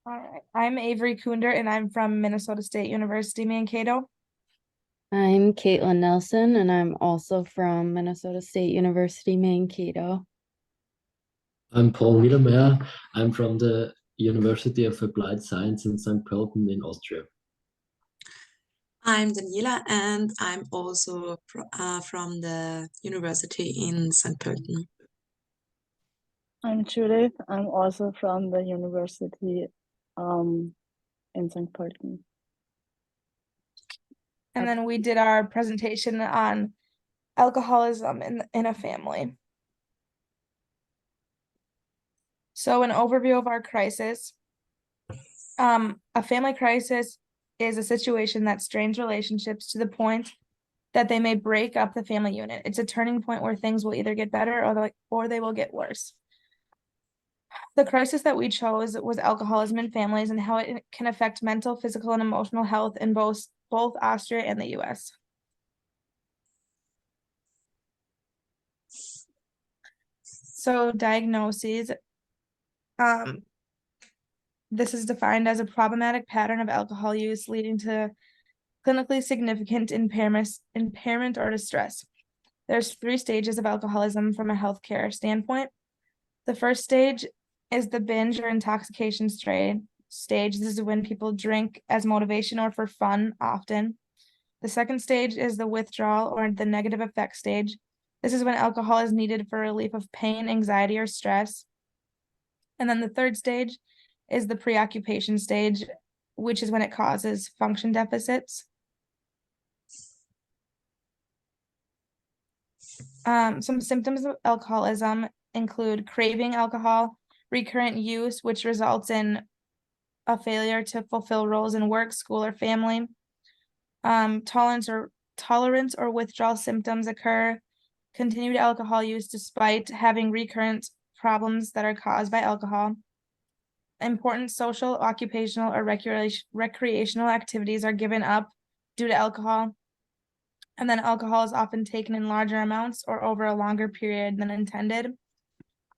All right. I'm Avery Kunder and I'm from Minnesota State University, Mankato. I'm Caitlin Nelson, and I'm also from Minnesota State University, Mankato. I'm Paul Niedermeyer. I'm from the University of Applied Science in St. Pölten in Austria. I'm Daniela, and I'm also from the university in St. Pölten. I'm Judith. I'm also from the university in St. Pölten. And then we did our presentation on alcoholism in a family. So an overview of our crisis. A family crisis is a situation that strains relationships to the point that they may break up the family unit. It's a turning point where things will either get better or they will get worse. The crisis that we chose was alcoholism in families and how it can affect mental, physical, and emotional health in both Austria and the US. So diagnoses, this is defined as a problematic pattern of alcohol use leading to clinically significant impairment or distress. There's 3 stages of alcoholism from a healthcare standpoint. The first stage is the binge or intoxication stage. This is when people drink as motivation or for fun often. The second stage is the withdrawal or the negative effect stage. This is when alcohol is needed for relief of pain, anxiety, or stress. And then the third stage is the preoccupation stage, which is when it causes function deficits. Some symptoms of alcoholism include craving alcohol, recurrent use, which results in a failure to fulfill roles in work, school, or family. Tolerance or withdrawal symptoms occur. Continued alcohol use despite having recurrent problems that are caused by alcohol. Important social, occupational, or recreational activities are given up due to alcohol. And then alcohol is often taken in larger amounts or over a longer period than intended.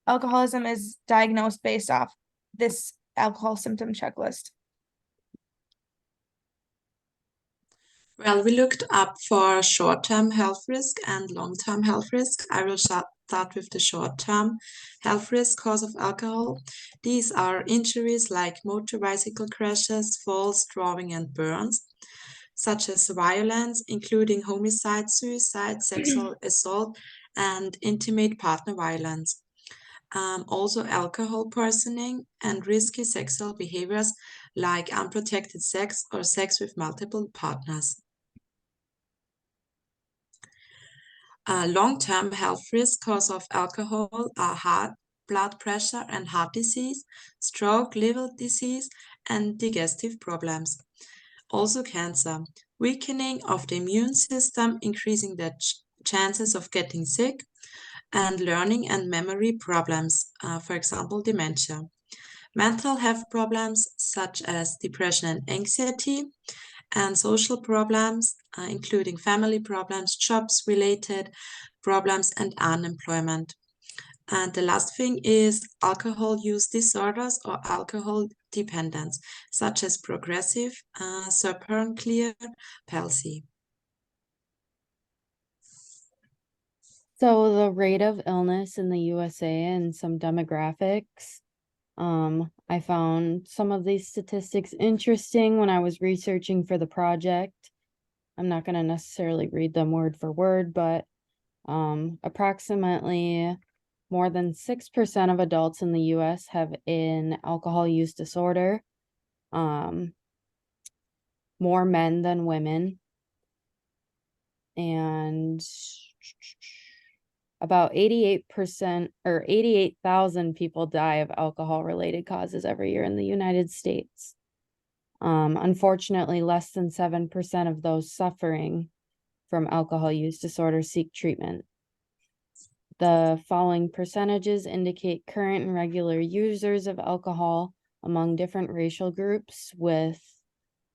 Alcoholism is diagnosed based off this alcohol symptom checklist. Well, we looked up for short-term health risk and long-term health risk. I will start with the short-term health risk cause of alcohol. These are injuries like motor bicycle crashes, falls, drawing, and burns, such as violence, including homicide, suicide, sexual assault, and intimate partner violence. Also alcohol poisoning and risky sexual behaviors like unprotected sex or sex with multiple partners. Long-term health risks cause of alcohol are high blood pressure and heart disease, stroke, liver disease, and digestive problems. Also cancer, weakening of the immune system, increasing the chances of getting sick, and learning and memory problems, for example, dementia. Mental health problems such as depression and anxiety, and social problems, including family problems, jobs-related problems, and unemployment. And the last thing is alcohol use disorders or alcohol dependence, such as progressive cerebral palsy. So the rate of illness in the USA and some demographics. I found some of these statistics interesting when I was researching for the project. I'm not going to necessarily read them word for word, but approximately more than 6% of adults in the US have an alcohol use disorder. More men than women. And about 88% or 88,000 people die of alcohol-related causes every year in the United States. Unfortunately, less than 7% of those suffering from alcohol use disorder seek treatment. The following percentages indicate current and regular users of alcohol among different racial groups, with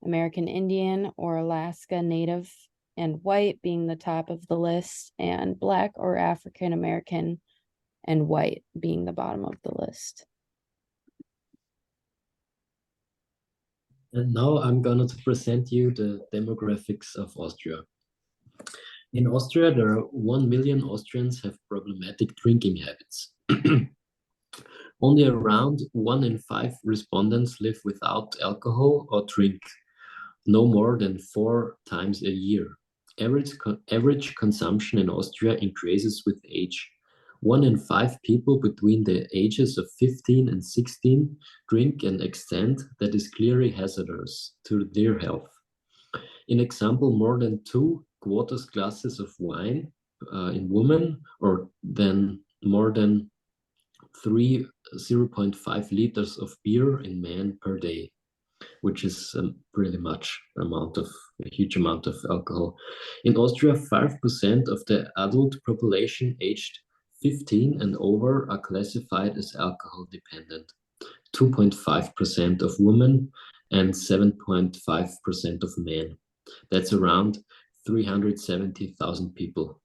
American Indian or Alaska Native and white being the top of the list, and Black or African American and white being the bottom of the list. And now I'm going to present you the demographics of Austria. In Austria, there are 1 million Austrians have problematic drinking habits. Only around 1 in 5 respondents live without alcohol or drink no more than 4 times a year. Average consumption in Austria increases with age. 1 in 5 people between the ages of 15 and 16 drink an extent that is clearly hazardous to their health. In example, more than 2 quarters glasses of wine in women, or then more than 0.5 liters of beer in men per day, which is pretty much a huge amount of alcohol. In Austria, 5% of the adult population aged 15 and over are classified as alcohol dependent, 2.5% of women and 7.5% of men. That's around 370,000 people.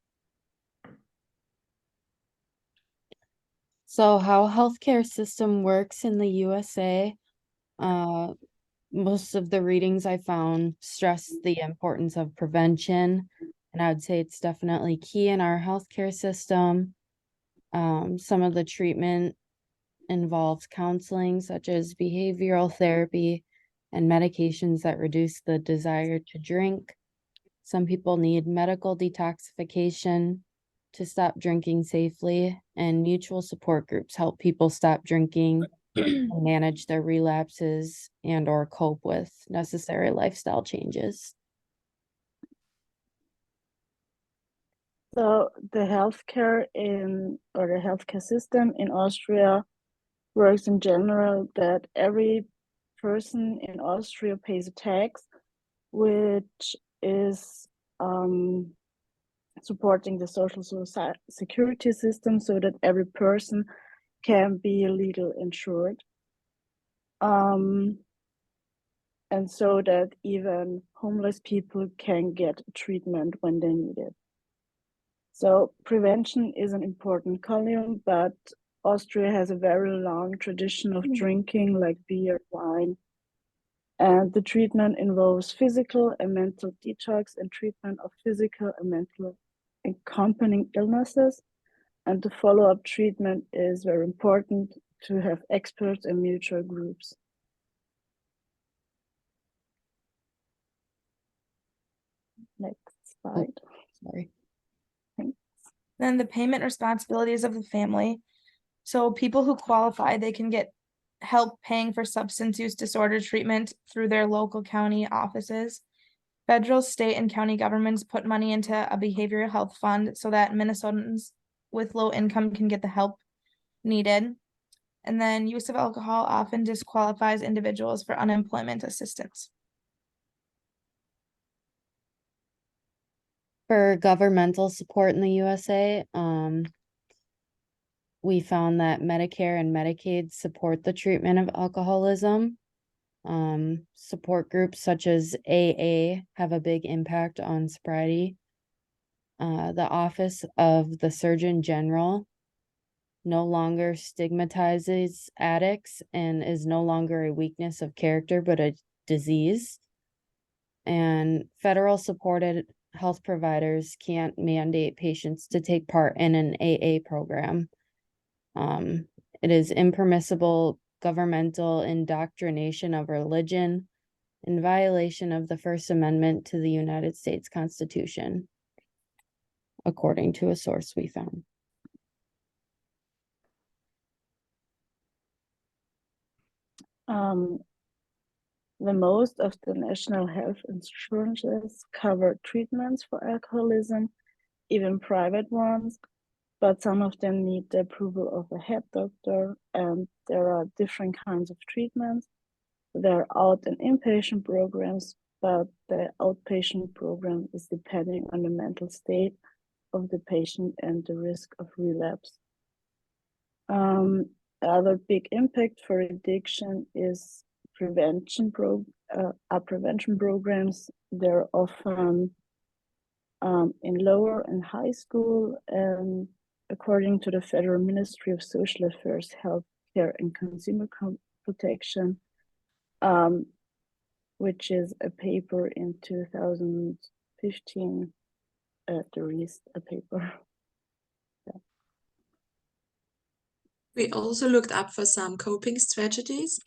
So how healthcare system works in the USA, most of the readings I found stress the importance of prevention, and I would say it's definitely key in our healthcare system. Some of the treatment involves counseling, such as behavioral therapy and medications that reduce the desire to drink. Some people need medical detoxification to stop drinking safely, and mutual support groups help people stop drinking and manage their relapses and or cope with necessary lifestyle changes. So the healthcare system in Austria works in general that every person in Austria pays a tax, which is supporting the social security system so that every person can be legally insured. And so that even homeless people can get treatment when they need it. So prevention is an important column, but Austria has a very long tradition of drinking like beer, wine, and the treatment involves physical and mental detox and treatment of physical and mental accompanying illnesses. And the follow-up treatment is very important to have experts and mutual groups. Next slide. Sorry. Then the payment responsibilities of the family. So people who qualify, they can get help paying for substance use disorder treatment through their local county offices. Federal, state, and county governments put money into a behavioral health fund so that Minnesotans with low income can get the help needed. And then use of alcohol often disqualifies individuals for unemployment assistance. For governmental support in the USA, we found that Medicare and Medicaid support the treatment of alcoholism. Support groups such as AA have a big impact on sobriety. The Office of the Surgeon General no longer stigmatizes addicts and is no longer a weakness of character, but a disease. And federal supported health providers can't mandate patients to take part in an AA program. It is impermissible governmental indoctrination of religion in violation of the First Amendment to the United States Constitution, according to a source we found. The most of the national health insurances cover treatments for alcoholism, even private ones, but some of them need the approval of a head doctor, and there are different kinds of treatments. There are out and inpatient programs, but the outpatient program is depending on the mental state of the patient and the risk of relapse. Other big impact for addiction is prevention programs. They're often in lower and high school, and according to the Federal Ministry of Social Affairs, Health Care and Consumer Protection, which is a paper in 2015, the REAST paper. We also looked up for some coping strategies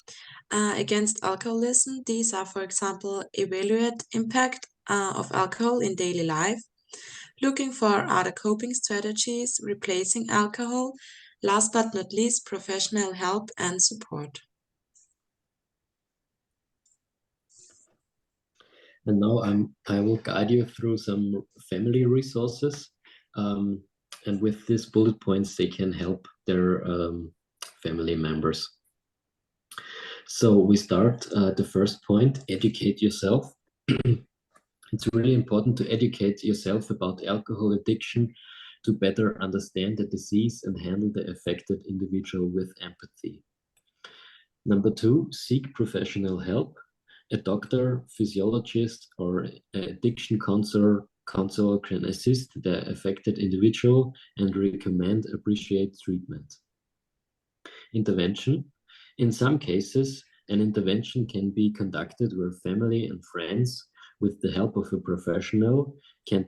against alcoholism. These are, for example, evaluate impact of alcohol in daily life, looking for other coping strategies, replacing alcohol, last but not least, professional help and support. And now I will guide you through some family resources. And with these bullet points, they can help their family members. So we start the first point, educate yourself. It's really important to educate yourself about alcohol addiction to better understand the disease and handle the affected individual with empathy. Number 2, seek professional help. A doctor, physiologist, or addiction counselor can assist the affected individual and recommend appropriate treatment. Intervention. In some cases, an intervention can be conducted where family and friends, with the help of a professional, can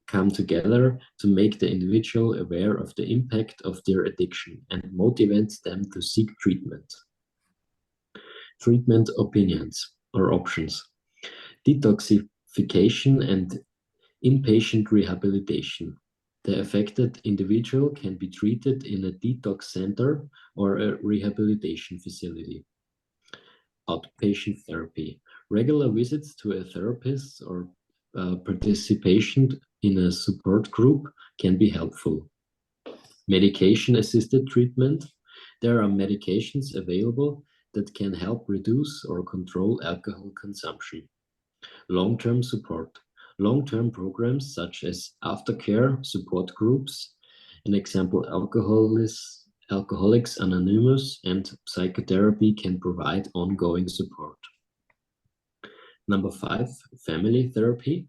come together to make the individual aware of the impact of their addiction and motivate them to seek treatment. Treatment opinions or options. Detoxification and inpatient rehabilitation. The affected individual can be treated in a detox center or a rehabilitation facility. Outpatient therapy. Regular visits to a therapist or participation in a support group can be helpful. Medication-assisted treatment. There are medications available that can help reduce or control alcohol consumption. Long-term support. Long-term programs such as aftercare support groups, an example Alcoholics Anonymous and psychotherapy can provide ongoing support. Number 5, family therapy.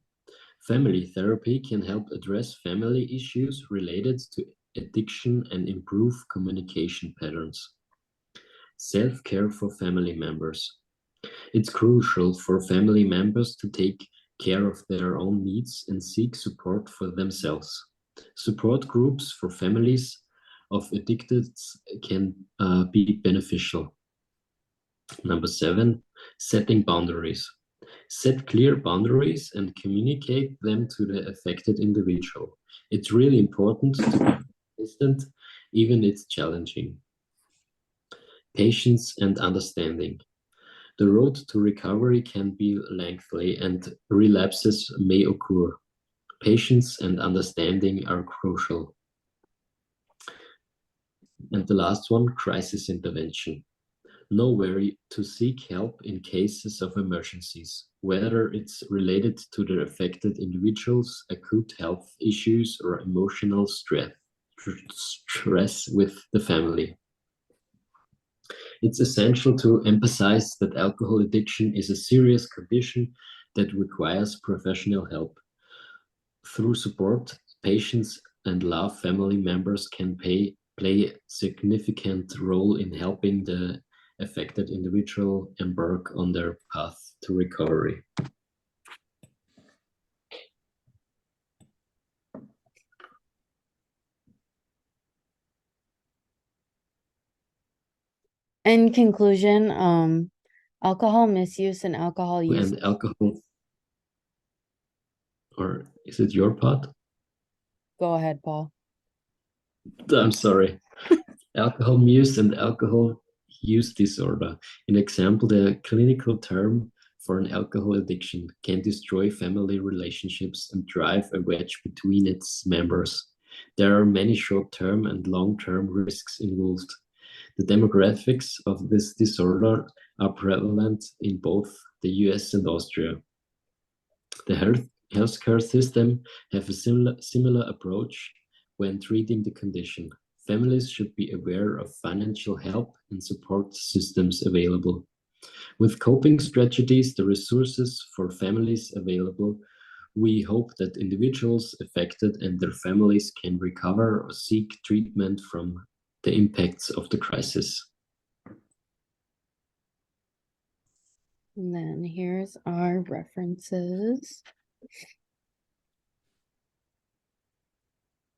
Family therapy can help address family issues related to addiction and improve communication patterns. Self-care for family members. It's crucial for family members to take care of their own needs and seek support for themselves. Support groups for families of addicted can be beneficial. Number 7, setting boundaries. Set clear boundaries and communicate them to the affected individual. It's really important to be consistent, even it's challenging. Patience and understanding. The road to recovery can be lengthy and relapses may occur. Patience and understanding are crucial. And the last one, crisis intervention. Know where to seek help in cases of emergencies, whether it's related to the affected individual's acute health issues or emotional stress with the family. It's essential to emphasize that alcohol addiction is a serious condition that requires professional help. Through support, patients and love family members can play a significant role in helping the affected individual embark on their path to recovery. In conclusion, alcohol misuse and alcohol use. And alcohol, or is it your part? Go ahead, Paul. I'm sorry. Alcohol misuse and alcohol use disorder. An example, the clinical term for an alcohol addiction can destroy family relationships and drive a wedge between its members. There are many short-term and long-term risks involved. The demographics of this disorder are prevalent in both the US and Austria. The healthcare system have a similar approach when treating the condition. Families should be aware of financial help and support systems available. With coping strategies, the resources for families available, we hope that individuals affected and their families can recover or seek treatment from the impacts of the crisis. And then here's our references.